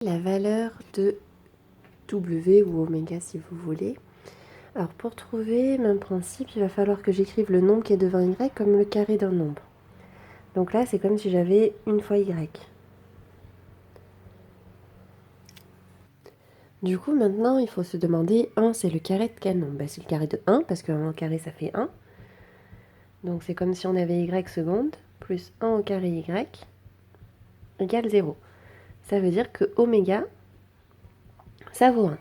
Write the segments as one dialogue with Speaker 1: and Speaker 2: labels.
Speaker 1: La valeur de W ou oméga si vous voulez. Alors pour trouver même principe, il va falloir que j'écrive le nombre qui est devant Y comme le carré d'un nombre. Donc là c'est comme si j'avais une fois Y. Du coup maintenant il faut se demander 1 c'est le carré de quel nombre? C'est le carré de 1 parce que 1 au carré ça fait 1. Donc c'est comme si on avait Y seconde plus 1 au carré Y égale 0. Ça veut dire que oméga ça vaut 1.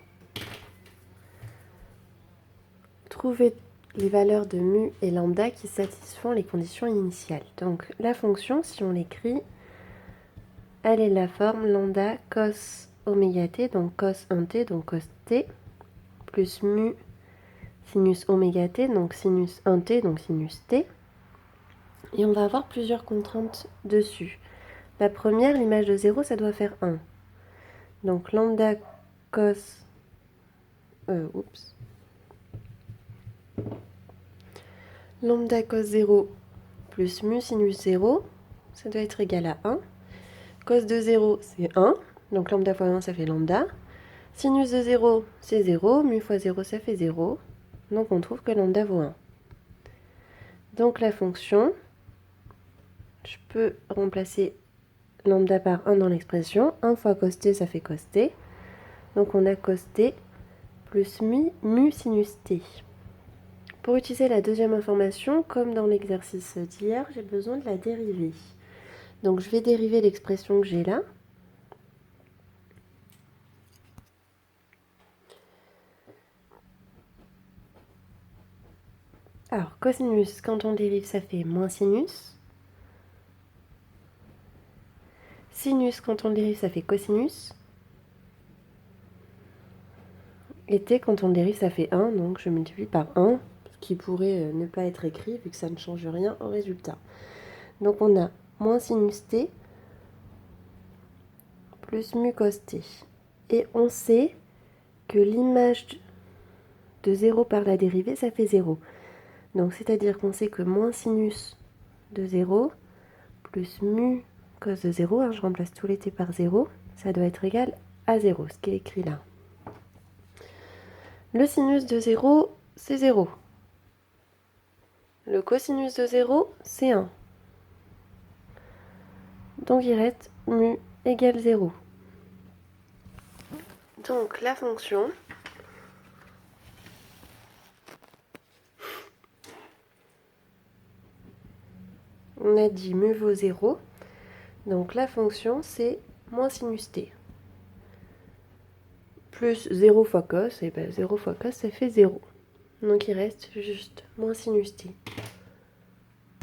Speaker 1: Trouver les valeurs de mu et lambda qui satisfont les conditions initiales. Donc la fonction, si on l'écrit, elle est de la forme lambda cos oméga t, donc cos 1t, donc cos t, plus mu sinus oméga t, donc sinus 1t, donc sinus t. Et on va avoir plusieurs contraintes dessus. La première, l'image de 0, ça doit faire 1. Donc lambda cos... Lambda cos 0 plus mu sinus 0, ça doit être égal à 1. Cos de 0, c'est 1. Donc lambda fois 1, ça fait lambda. Sinus de 0, c'est 0. Mu fois 0, ça fait 0. Donc on trouve que lambda vaut 1. Donc la fonction, je peux remplacer lambda par 1 dans l'expression. 1 fois cos t, ça fait cos t. Donc on a cos t plus mu sinus t. Pour utiliser la deuxième information, comme dans l'exercice d'hier, j'ai besoin de la dériver. Donc je vais dériver l'expression que j'ai là. Alors, cosinus, quand on dérive, ça fait moins sinus. Sinus, quand on dérive, ça fait cosinus. Et t, quand on dérive, ça fait 1, donc je multiplie par 1, ce qui pourrait ne pas être écrit, vu que ça ne change rien au résultat. Donc on a moins sinus t plus mu cos t. Et on sait que l'image de 0 par la dérivée, ça fait 0. Donc c'est-à-dire qu'on sait que moins sinus de 0 plus mu cos de 0, je remplace tous les t par 0, ça doit être égal à 0, ce qui est écrit là. Le sinus de 0, c'est 0. Le cosinus de 0, c'est 1. Donc il reste mu égale 0. Donc la fonction on a dit mu vaut 0. Donc la fonction c'est moins sinus t. Plus 0 fois cos, et bien 0 fois cos ça fait 0. Donc il reste juste moins sinus t.